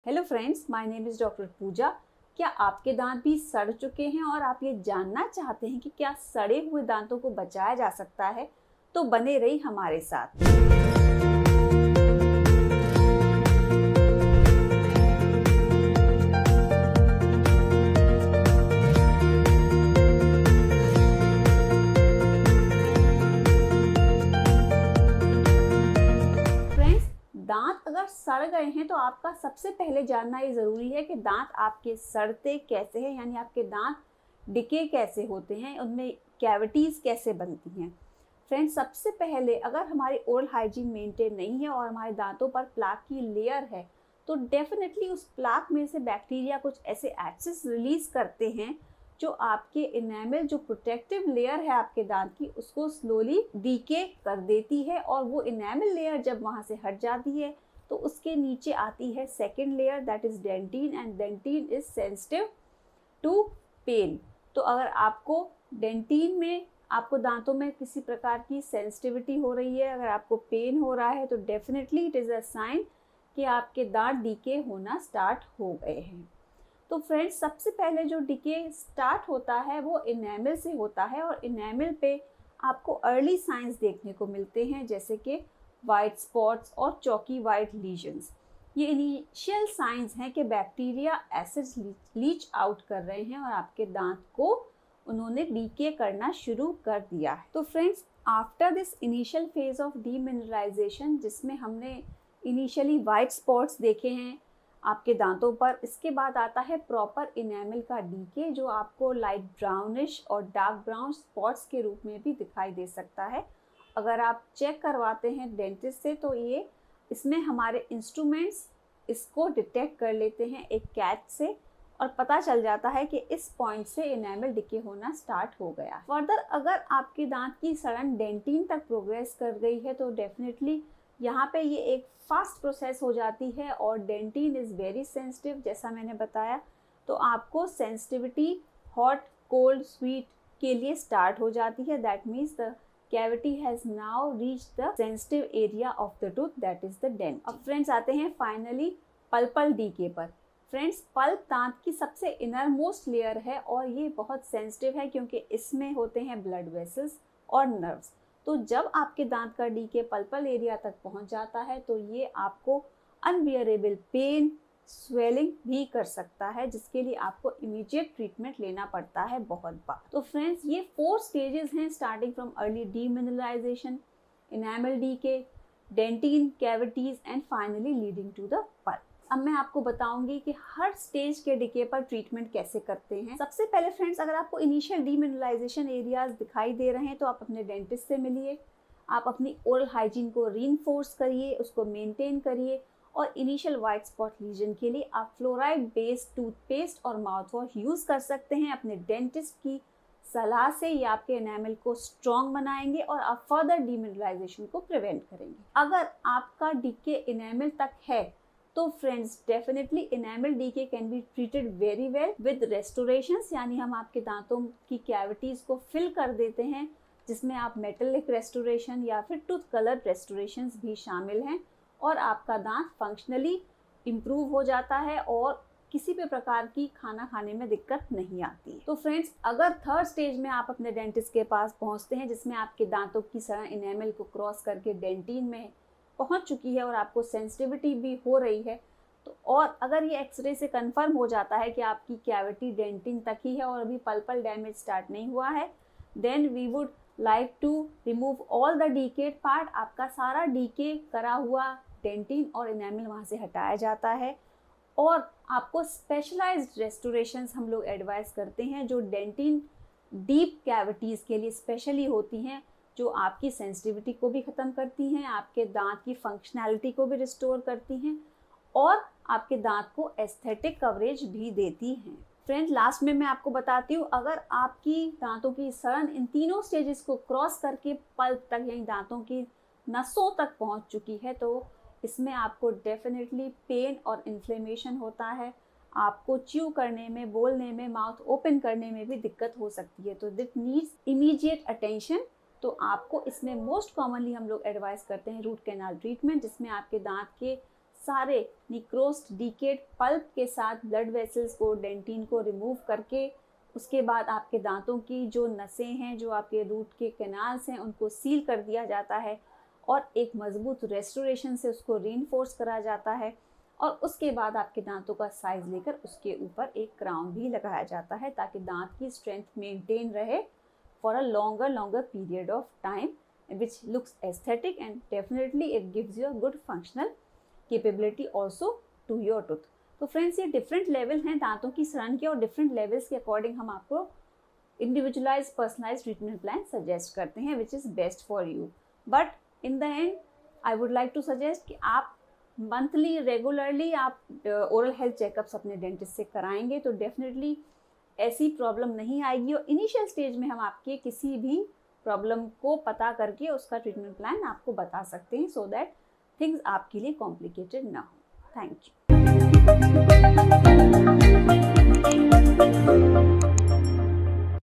Hello friends, my name is doctor Pooja. क्या आपके दांत भी सड़ चुके हैं और आप ये जानना चाहते हैं कि क्या सड़े हुए दांतों को बचाया जा सकता है? तो बने रही हमारे साथ। दांत अगर सड़ गए हैं तो आपका सबसे पहले जानना ये ज़रूरी है कि दांत आपके सड़ते कैसे हैं, यानी आपके दांत डिके कैसे होते हैं, उनमें कैविटीज़ कैसे बनती हैं। फ्रेंड्स, सबसे पहले अगर हमारी ओरल हाइजीन मेंटेन नहीं है और हमारे दांतों पर प्लाक की लेयर है तो डेफिनेटली उस प्लाक में से बैक्टीरिया कुछ ऐसे एक्सेस रिलीज़ करते हैं जो आपके इनेमल, जो प्रोटेक्टिव लेयर है आपके दांत की, उसको स्लोली डीके कर देती है। और वो इनेमल लेयर जब वहाँ से हट जाती है तो उसके नीचे आती है second layer, that is dentin, and dentin is sensitive to pain. तो अगर आपको डेंटिन में, आपको दांतों में किसी प्रकार की सेंसिटिविटी हो रही है, अगर आपको पेन हो रहा है, तो definitely it is a sign कि आपके दांत डीके होना स्टार्ट हो गए हैं। तो फ्रेंड्स, सबसे पहले जो डिके स्टार्ट होता है वो इनेमल से होता है और इनेमल पे आपको अर्ली साइंस देखने को मिलते हैं, जैसे कि वाइट स्पॉट्स और चौकी वाइट लीजन्स। ये इनिशियल साइंस हैं कि बैक्टीरिया एसिड्स लीच आउट कर रहे हैं और आपके दांत को उन्होंने डीके करना शुरू कर दिया है। तो friends, after this initial phase of demineralisation, जिसमें हमने इनिशियली वाइट स्पॉट्स देखे हैं आपके दांतों पर, इसके बाद आता है प्रॉपर इनेमल का डीके, जो आपको लाइट ब्राउनिश और डार्क ब्राउन स्पॉट्स के रूप में भी दिखाई दे सकता है। अगर आप चेक करवाते हैं डेंटिस्ट से तो इसमें हमारे इंस्ट्रूमेंट्स इसको डिटेक्ट कर लेते हैं एक कैच से, और पता चल जाता है कि इस पॉइंट से इनेमल डिके होना स्टार्ट हो गया। फर्दर अगर आपके दांत की सड़न डेंटिन तक प्रोग्रेस कर गई है तो डेफिनेटली यहाँ पे ये एक फास्ट प्रोसेस हो जाती है और डेंटिन इज़ वेरी सेंसिटिव, जैसा मैंने बताया। तो आपको सेंसिटिविटी हॉट, कोल्ड, स्वीट के लिए स्टार्ट हो जाती है। That means the cavity has now reach the sensitive area of the tooth, that is the dent. अब फ्रेंड्स आते हैं फाइनली पल्पल डीके पर। फ्रेंड्स, पल्प दांत की सबसे इनर मोस्ट लेयर है और ये बहुत सेंसिटिव है क्योंकि इसमें होते हैं ब्लड वेसल्स और नर्व्स। तो जब आपके दांत का डीके पल्पल एरिया तक पहुंच जाता है तो ये आपको अनबियरेबल पेन, स्वेलिंग भी कर सकता है, जिसके लिए आपको इमीडिएट ट्रीटमेंट लेना पड़ता है बहुत बार। तो फ्रेंड्स, ये 4 स्टेजेस हैं, starting from early demineralisation, enamel decay, dentin cavities and finally leading to the pulp. अब मैं आपको बताऊंगी कि हर स्टेज के डिके पर ट्रीटमेंट कैसे करते हैं। सबसे पहले फ्रेंड्स, अगर आपको इनिशियल डीमिनरलाइजेशन एरियाज दिखाई दे रहे हैं तो आप अपने डेंटिस्ट से मिलिए, आप अपनी ओरल हाइजीन को रीइंफोर्स करिए, उसको मेंटेन करिए, और इनिशियल वाइट स्पॉट लीजन के लिए आप फ्लोराइड बेस्ड टूथपेस्ट और माउथ वॉश यूज़ कर सकते हैं। अपने डेंटिस्ट की सलाह से ये आपके एनामल को स्ट्रॉन्ग बनाएंगे और आप फर्दर डीमिनरलाइजेशन को प्रिवेंट करेंगे। अगर आपका डीके एनामल तक है तो friends, definitely enamel decay can be treated very well with restorations, यानी हम आपके दांतों की कैविटीज़ को फिल कर देते हैं, जिसमें आप मेटलिक रेस्टोरेशन या फिर टूथ कलर रेस्टोरेशंस भी शामिल हैं, और आपका दांत फंक्शनली इम्प्रूव हो जाता है और किसी भी प्रकार की खाना खाने में दिक्कत नहीं आती। तो फ्रेंड्स, अगर थर्ड स्टेज में आप अपने डेंटिस्ट के पास पहुँचते हैं, जिसमें आपके दांतों की सड़न इनेमल को क्रॉस करके डेंटिन में पहुंच चुकी है और आपको सेंसिटिविटी भी हो रही है, तो और अगर ये एक्सरे से कंफर्म हो जाता है कि आपकी कैविटी डेंटिन तक ही है और अभी पल्पल डैमेज स्टार्ट नहीं हुआ है, then we would like to remove all the decayed part. आपका सारा डीके करा हुआ डेंटिन और इनेमल वहाँ से हटाया जाता है और आपको स्पेशलाइज्ड रेस्टोरेशंस हम लोग एडवाइस करते हैं जो डेंटिन डीप कैविटीज़ के लिए स्पेशली होती हैं, जो आपकी सेंसिटिविटी को भी ख़त्म करती हैं, आपके दांत की फंक्शनैलिटी को भी रिस्टोर करती हैं और आपके दांत को एस्थेटिक कवरेज भी देती हैं। फ्रेंड, लास्ट में मैं आपको बताती हूँ, अगर आपकी दांतों की सड़न इन तीनों स्टेजेस को क्रॉस करके पल्प तक, यानी दांतों की नसों तक पहुँच चुकी है, तो इसमें आपको डेफिनेटली पेन और इन्फ्लेमेशन होता है। आपको च्यू करने में, बोलने में, माउथ ओपन करने में भी दिक्कत हो सकती है। तो दिस नीड्स इमीडिएट अटेंशन। तो आपको इसमें मोस्ट कॉमनली हम लोग एडवाइस करते हैं रूट कैनाल ट्रीटमेंट, जिसमें आपके दांत के सारे निक्रोस्ड डीकेड पल्प के साथ ब्लड वेसल्स को, डेंटिन को रिमूव करके उसके बाद आपके दांतों की जो नसें हैं, जो आपके रूट के कैनाल्स हैं, उनको सील कर दिया जाता है और एक मजबूत रेस्टोरेशन से उसको रीइंफोर्स करा जाता है। और उसके बाद आपके दांतों का साइज लेकर उसके ऊपर एक क्राउन भी लगाया जाता है ताकि दांत की स्ट्रेंथ मेंटेन रहे for a longer period of time, which looks aesthetic and definitely it gives you a good functional capability also to your tooth। तो फ्रेंड्स, ये डिफरेंट लेवल हैं दांतों की सड़न के और डिफरेंट लेवल्स के अकॉर्डिंग हम आपको individualise personalise treatment plan suggest करते हैं which is best for you. But in the end I would like to suggest कि आप मंथली रेगुलरली आप ओरल हेल्थ चेकअप्स अपने डेंटिस्ट से कराएंगे तो डेफिनेटली ऐसी प्रॉब्लम नहीं आएगी और इनिशियल स्टेज में हम आपके किसी भी प्रॉब्लम को पता करके उसका ट्रीटमेंट प्लान आपको बता सकते हैं सो दैट थिंग्स आपके लिए कॉम्प्लिकेटेड ना हो। Thank you.